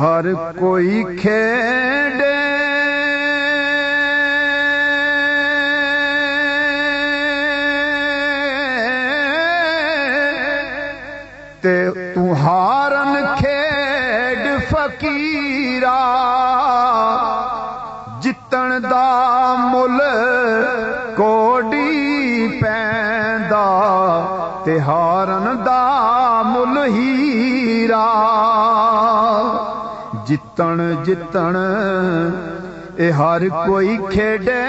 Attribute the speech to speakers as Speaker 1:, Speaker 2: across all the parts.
Speaker 1: ہر کوئی کھیڑے تے تو ہارن کھیڑ فقیرا جتن دا مل کوڑی پیندا تے ہارن دا مل ہیرا جتن جتن اے ہر کوئی کھیڑے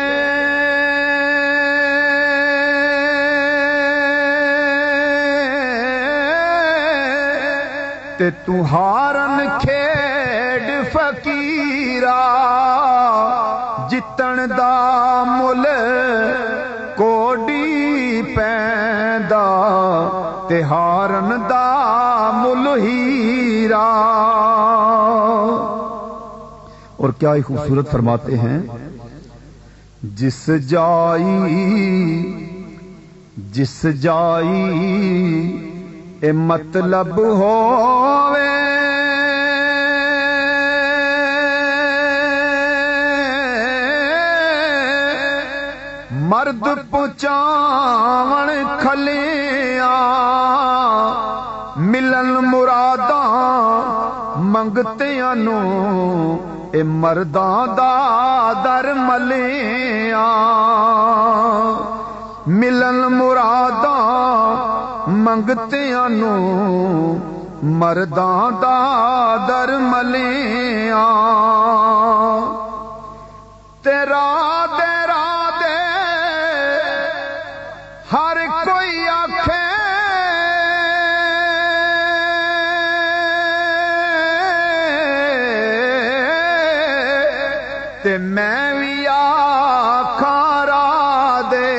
Speaker 1: تے تو ہارن کھیڑ فقیرا جتن دا مل کوڑی پیندا تے ہارن دا مل ہیرا۔ اور کیا ہی خوبصورت فرماتے ہیں، جس جائی اے مطلب ہووے مرد پہنچاون کھلیاں ملن مراداں منگتیاں نو اے مرداں دا در ملیاں ملن مراداں منگتیاں نو مرداں دا در ملیاں تیرا دے ہر کوئی آکھے تے میں وی آکھاں را دے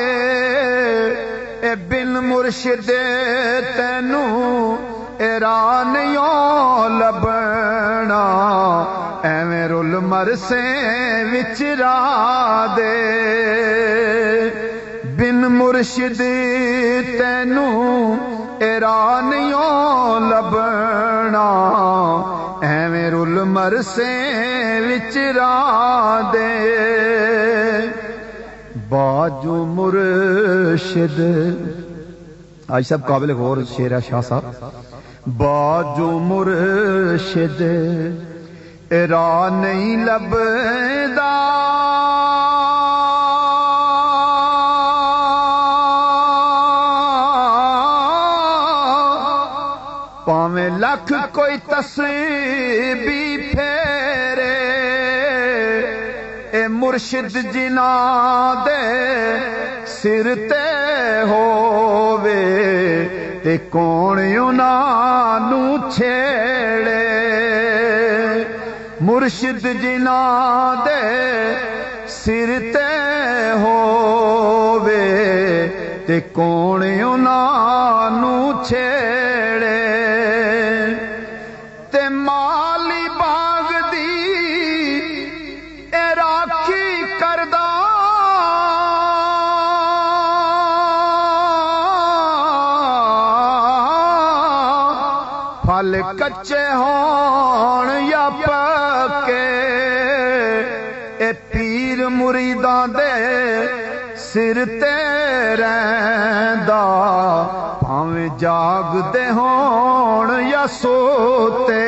Speaker 1: اے بن مرشد تینوں اے راہ نہیں لبنا ایویں رل مرسے وچ راہ دے بن مرشد تینوں اے راہ نہیں لبنا ایویں رل مرسے وچ راہ دے باجو مرشد آج سب قابل غور شعر ہے شاہ صاحب باجو مرشد راہ نہیں لبدا پاویں لکھ کوئی تسبیح پھیرے اے مرشد جناں دے سر تے ہووے تے کون انہاں نوں چھیڑے مرشد جناں دے سر تے ہووے تے کون انہاں نوں چھیڑے تے مالی باغ دی اے راکھی کردا پھل کچے ہون یا پکے اے پیر مریداں دے سر تے رہندا بھاویں جاگدے ہون یا سوتے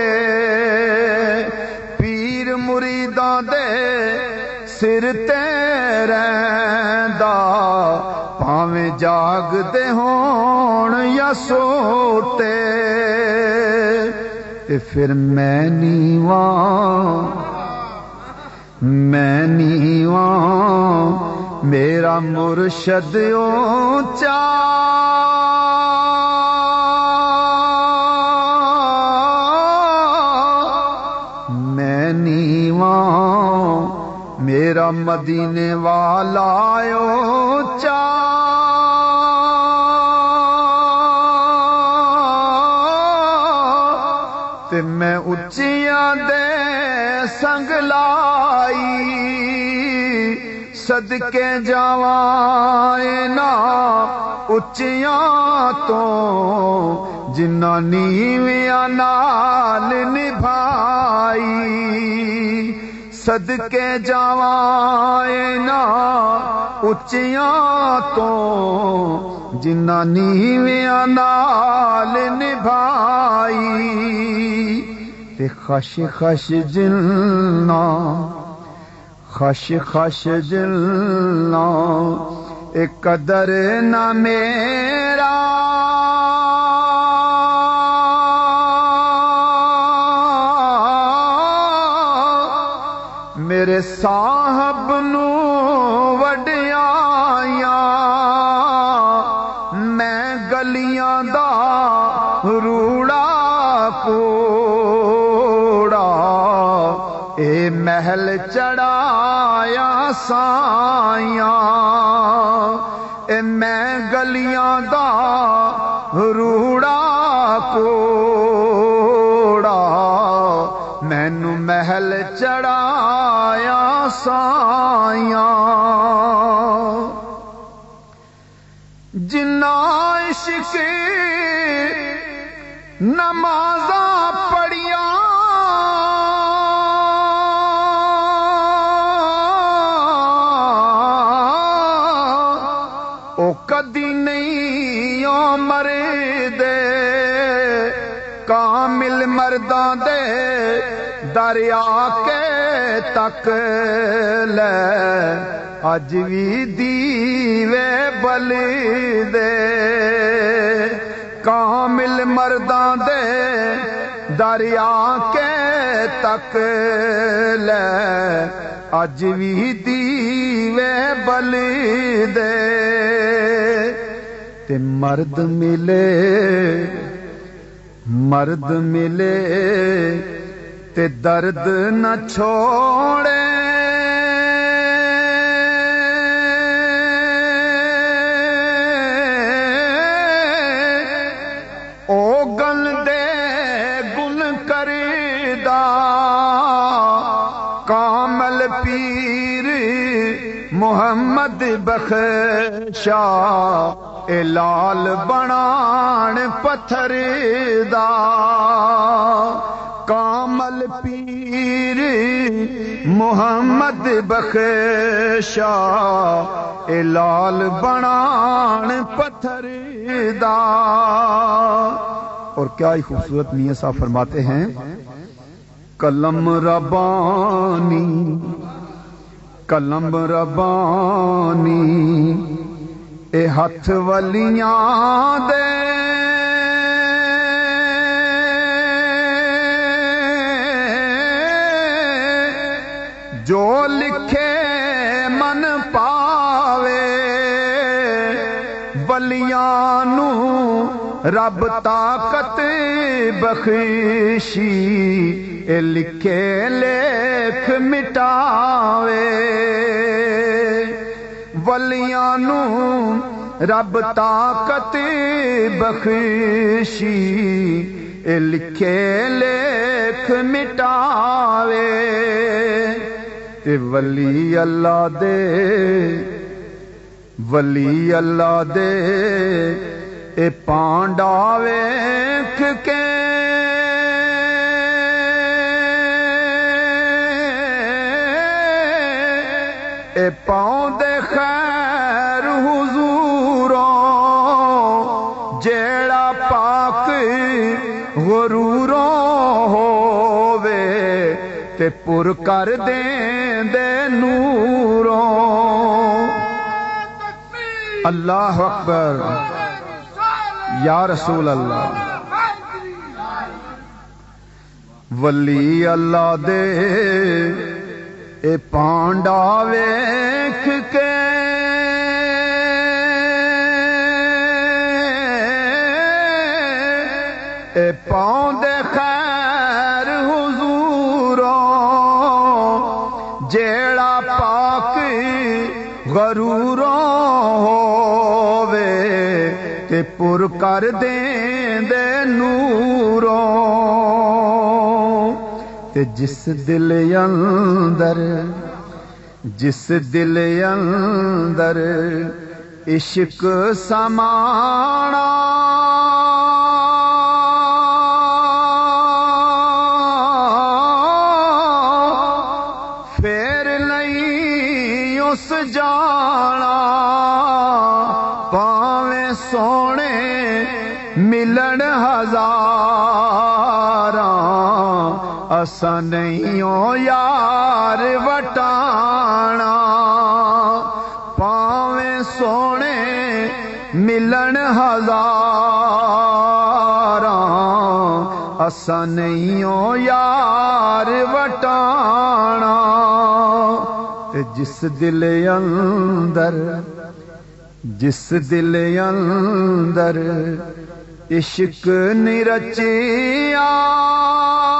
Speaker 1: پیر مریداں دے سر تے رہندا بھاویں جاگدے ہون یا سوتے تے پھر میں نیواں میرا مرشد اونچا میں نیواں میرا مدینے والا اونچا تے میں اچیاں دے سنگ لائی صدقے جاواں نا اچیاں تو جنہ نیویاں نال نبھائی صدقے جاواں نا اچیاں تو جنہ نیویاں نال نبھائی تے خش خش جلنا خش خش جلنا اے قدر نہ میرا میرے صاحب نو وڈیاں میں گلیاں دا روڑا کوڑا اے محل چڑھایا سایاں اے میں گلیاں دا روڑا کوڑا مینوں محل چڑھایا سایاں جنہ عشق نمازاں پڑھیاں او کدی نہیں او مردے کامل مرداں دے دریا کے تک لے اج وی دیوے بل دے کامل مرداں دے دریا کے تک لے اج وی دیوے بل دے تے مرد ملے تے درد نہ چھوڑے او گل دے گل کردا کامل پیر محمد بخشا اے لال بنان پتھر دا کامل پیر محمد بخشا اے لال بنان پتھر دا اور کیا ہی خوبصورت میاں صاحب فرماتے ہیں قلم ربانی اے ہاتھ ولیاں دے جو لکھے من پاوے ولیاں نو رب طاقت بخشی اے لکھے لکھ مٹاوے ولیاں نو رب طاقت بخشی اے لکھے لکھ مٹاوے تے ولی اللہ دے اے پانڈا ویکھ کے اے پاؤں دے خیر حضوراں جیڑا پاک غروروں ہووے تے پر کر دیں دے نوروں اللہ اکبر یا رسول اللہ ولی اللہ دے اے پانڈا ویکھ کے اے پاؤں دے خیر حضوراں جیڑا پاک غروروں ہووے تے پر کر دیں دے نوروں تے جس دل اندر عشق سمانا رس جانا پاویں سونے ملن ہزاراں اساں نہیں او یار وٹانا پاویں سونے ملن ہزاراں اساں نہیں او یار وٹانا تے جس دل اندر عشق نہیں رچیا